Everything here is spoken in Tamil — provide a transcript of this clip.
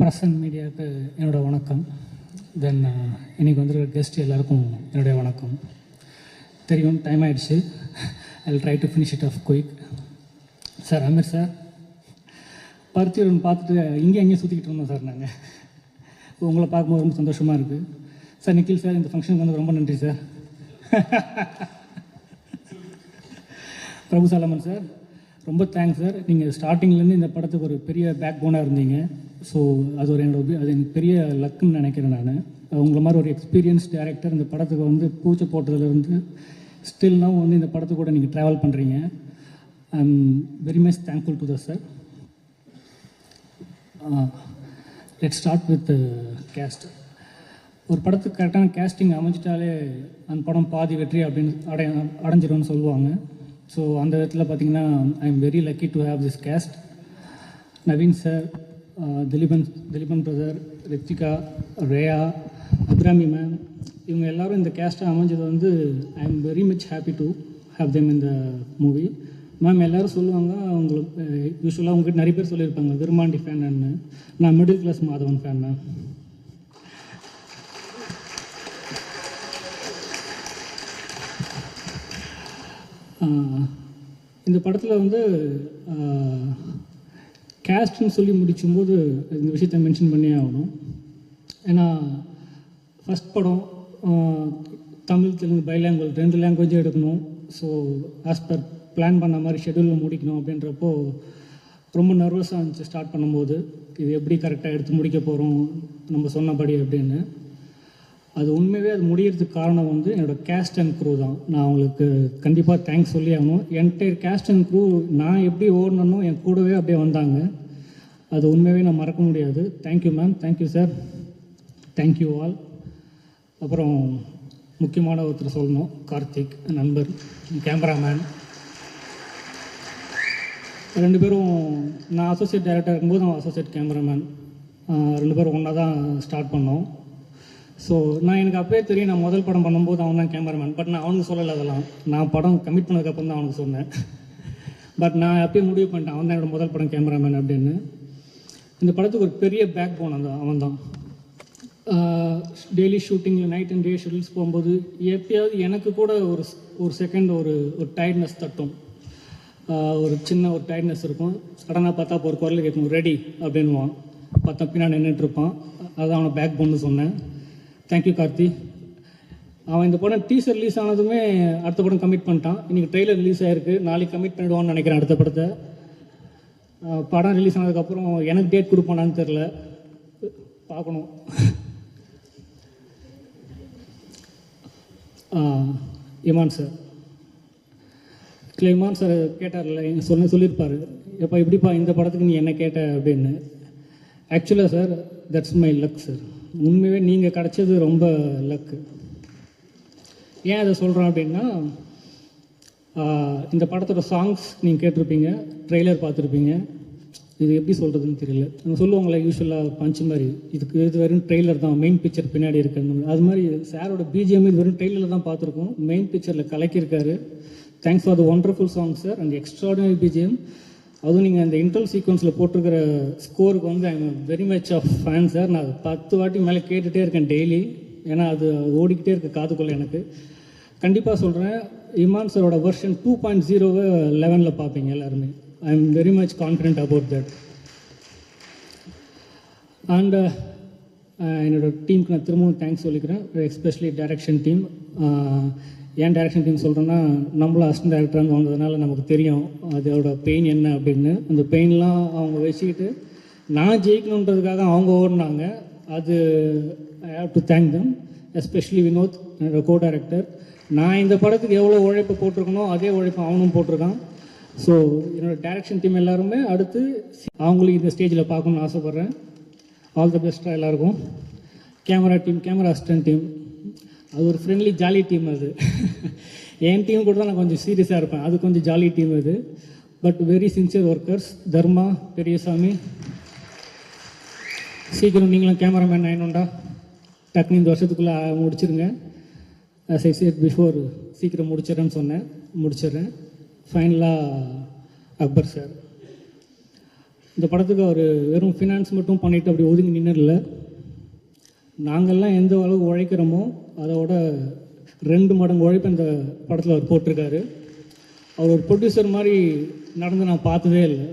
ப்ரெஸ் அண்ட் மீடியாவுக்கு என்னோடய வணக்கம். தென் இன்றைக்கி வந்துருக்க கெஸ்ட் எல்லாருக்கும் என்னுடைய வணக்கம். தெரியும் டைம் ஆகிடுச்சு. I will try to finish it off quick. Sir Ameer sir, Paruthiyuran பார்த்துட்டு அங்கேயும் சுற்றிக்கிட்டு இருந்தோம் சார். நாங்கள் உங்களை பார்க்கும்போது ரொம்ப சந்தோஷமாக இருக்குது சார். நிக்கில் சார், இந்த ஃபங்க்ஷனுக்கு வந்து ரொம்ப நன்றி சார். பிரபு சாலமன் சார், ரொம்ப தேங்க்ஸ் சார். நீங்கள் ஸ்டார்டிங்லேருந்து இந்த படத்துக்கு ஒரு பெரிய பேக் போனாக இருந்தீங்க. ஸோ அது எனக்கு பெரிய லக்குன்னு நினைக்கிறேன். நான் உங்களை மாதிரி ஒரு எக்ஸ்பீரியன்ஸ் டைரக்டர் இந்த படத்துக்கு வந்து பூச்சி போட்டதுலேருந்து ஸ்டில்னால் வந்து இந்த படத்துக்கு கூட நீங்கள் ட்ராவல் பண்ணுறீங்க. I am very much thankful to the sir. Let start with cast. ஒரு படத்துக்கு கரெக்டான கேஸ்டிங் அமைஞ்சிட்டாலே அந்த படம் பாதி வெற்றி அப்படின்னு அடைஞ்சிரும்னு சொல்லுவாங்க. ஸோ அந்த விதத்தில் பார்த்திங்கன்னா I am very lucky to have this cast. Naveen sir, Dileepan brother, Rithika, Reya, Abirami ma'am, இவங்க எல்லோரும் இந்த கேஸ்ட்டை அமைஞ்சது வந்து I am very much happy to have them in the movie. Ma'am எல்லோரும் சொல்லுவாங்க, அவங்களுக்கு யூஸ்வலாக உங்ககிட்ட நிறைய பேர் சொல்லியிருப்பாங்க விருமாண்டி ஃபேன்னு. நான் middle class Madhavan fan ma'am. இந்த படத்தில் வந்து கேஸ்ட்னு சொல்லி முடிக்கும்போது இந்த விஷயத்தை மென்ஷன் பண்ணியே ஆகணும். ஏன்னா ஃபஸ்ட் படம் தமிழ் தெலுங்கு பைலாங்குவல் 2 லாங்குவேஜும் எடுக்கணும். ஸோ ஆஸ் பர் பிளான் பண்ண மாதிரி ஷெடியூலில் முடிக்கணும் அப்படின்றப்போ ரொம்ப நர்வஸாக இருந்துச்சு ஸ்டார்ட் பண்ணும்போது. இது எப்படி கரெக்டாக எடுத்து முடிக்க போகிறோம் நம்ம சொன்னபடி அப்படின்னு. அது உண்மையாகவே அது முடியறதுக்கு காரணம் வந்து என்னோடய கேஸ்ட் அண்ட் க்ரூ தான். நான் அவங்களுக்கு கண்டிப்பாக தேங்க்ஸ் சொல்லி ஆகணும். என்டையர் கேஸ்ட் அண்ட் க்ரூ நான் எப்படி ஓடணும்னோ என் கூடவே அப்படியே வந்தாங்க. அது உண்மையாகவே நான் மறக்க முடியாது. Thank you ma'am, thank you sir, thank you all. அப்புறம் முக்கியமான ஒருத்தர் சொல்லணும், கார்த்திக் நண்பர், கேமராமேன். 2 பேரும் நான் அசோசியேட் டைரக்டர் இருக்கும்போது அவன் அசோசியேட் கேமராமேன். 2 பேரும் ஒன்றா தான் ஸ்டார்ட் பண்ணோம். ஸோ எனக்கு அப்போயே தெரியும், நான் முதல் படம் பண்ணும்போது அவன் தான் கேமராமேன். பட் நான் அவனுக்கு சொல்லலை. அதெல்லாம் நான் படம் கமிட் பண்ணதுக்கப்புறம் தான் அவனுக்கு சொன்னேன். பட் நான் அப்பயே முடிவு பண்ணிட்டேன் அவன் தான் என்னோடய முதல் படம் கேமராமேன் அப்படின்னு. இந்த படத்துக்கு ஒரு பெரிய பேக் போன் அவன் தான். டெய்லி ஷூட்டிங்கில் நைட் அண்ட் டே ஷெடியூல்ஸ் போகும்போது எப்பயாவது எனக்கு கூட ஒரு செகண்ட் ஒரு டயர்ட்னஸ் தட்டும். ஒரு சின்ன ஒரு டயர்ட்னஸ் இருக்கும். சடனாக பார்த்தா இப்போ ஒரு குரல் கேட்கும், ரெடி அப்படின்வான். பார்த்தா பின்னாடி நின்றுட்டுருப்பான். அதுதான் அவனை பேக் போன்னு சொன்னேன். தேங்க்யூ கார்த்தி. அவன் இந்த படம் டீசர் ரிலீஸ் ஆனதுமே அடுத்த படம் கமிட் பண்ணிட்டான். இன்றைக்கி ட்ரெய்லர் ரிலீஸ் ஆகிருக்கு. நாளைக்கு கமிட் பண்ணிடுவான்னு நினைக்கிறேன் அடுத்த படத்தை. படம் ரிலீஸ் ஆனதுக்கப்புறம் எனக்கு டேட் கொடுப்பானான்னு தெரில, பார்க்கணும். இமான் சார், இமான் சார் கேட்டார்ல, எங்கள் சொல்லியிருப்பார், எப்போ இப்படிப்பா இந்த படத்துக்கு நீ என்ன கேட்ட அப்படின்னு. ஆக்சுவலாக sir, that's my luck sir. உண்மையாகவே நீங்கள் கிடச்சது ரொம்ப லக்கு. ஏன் அதை சொல்கிறோம் அப்படின்னா, இந்த படத்தோட சாங்ஸ் நீங்கள் கேட்டிருப்பீங்க, ட்ரெய்லர் பார்த்துருப்பீங்க. இது எப்படி சொல்கிறதுன்னு தெரியல. நம்ம சொல்லுவாங்களே யூஸ்வலாக பஞ்சு மாதிரி, இது வெறும் ட்ரெய்லர் தான், மெயின் பிக்சர் பின்னாடி இருக்குது. அது மாதிரி சாரோட பிஜிஎம் இது வெறும் ட்ரெய்லரில் தான் பார்த்துருக்கோம். மெயின் பிக்சரில் கலக்கியிருக்காரு. Thanks for the wonderful song sir and extraordinary BGM. அதுவும் நீங்கள் அந்த இன்ட்ரல் சீக்வன்ஸில் போட்டிருக்கிற ஸ்கோருக்கு வந்து I am very much of fan sir. நான் 10 வாட்டி மேலே கேட்டுகிட்டே இருக்கேன் டெய்லி. ஏன்னா அது ஓடிக்கிட்டே இருக்கு காதுக்குள்ளே. எனக்கு கண்டிப்பாக சொல்கிறேன், இமான் சாரோட வெர்ஷன் 2.0 11ல் பார்ப்பீங்க எல்லாருமே. ஐ am very much confident about that. And என்னோடய டீமுக்கு நான் திரும்பவும் தேங்க்ஸ் சொல்லிக்கிறேன், எஸ்பெஷலி டைரக்ஷன் டீம். ஏன் டைரக்ஷன் டீம் சொல்கிறேன்னா, நம்மளும் அசிஸ்டன்ட் டைரக்டராக வந்ததுனால நமக்கு தெரியும் அதோட பெயின் என்ன அப்படின்னு. அந்த பெயின்லாம் அவங்க வச்சுக்கிட்டு நான் ஜெயிக்கணுன்றதுக்காக அவங்க ஓடினாங்க. அது I have to thank them, especially Vinoth என்னோட கோ டைரக்டர். நான் இந்த படத்துக்கு எவ்வளோ உழைப்பு போட்டிருக்கனோ அதே உழைப்பு அவனும் போட்டிருக்கான். ஸோ என்னோடய டைரக்ஷன் டீம் எல்லாருமே அடுத்து அவங்களுக்கு இந்த ஸ்டேஜில் பார்க்கணுன்னு ஆசைப்பட்றேன். ஆல் த பெஸ்ட்டாக எல்லாருக்கும். Camera team, camera assistant team, அது ஒரு ஃப்ரெண்ட்லி ஜாலி டீம். அது என் டீம் கூட தான் நான் கொஞ்சம் சீரியஸாக இருப்பேன். அது கொஞ்சம் ஜாலி டீம் அது. But very sincere workers. Dharma, Periyasamy, சீக்கிரம் நீங்களும் கேமராமேன் ஆயினுண்டா. டக்குனு இந்த வருஷத்துக்குள்ளே முடிச்சிருங்க. as I said before, சீக்கிரம் முடிச்சிடறேன்னு சொன்னேன், முடிச்சிடுறேன். ஃபைனலாக அக்பர் சார், இந்த படத்துக்கு அவர் வெறும் ஃபினான்ஸ் மட்டும் பண்ணிவிட்டு அப்படி ஒதுங்கி நின்றுல. நாங்கள்லாம் எந்த அளவுக்கு உழைக்கிறோமோ அதோட 2 மடங்கு உழைப்பு இந்த படத்தில் அவர் போட்டிருக்காரு. அவர் ஒரு ப்ரொடியூசர் மாதிரி நடந்து நான் பார்த்ததே இல்லை.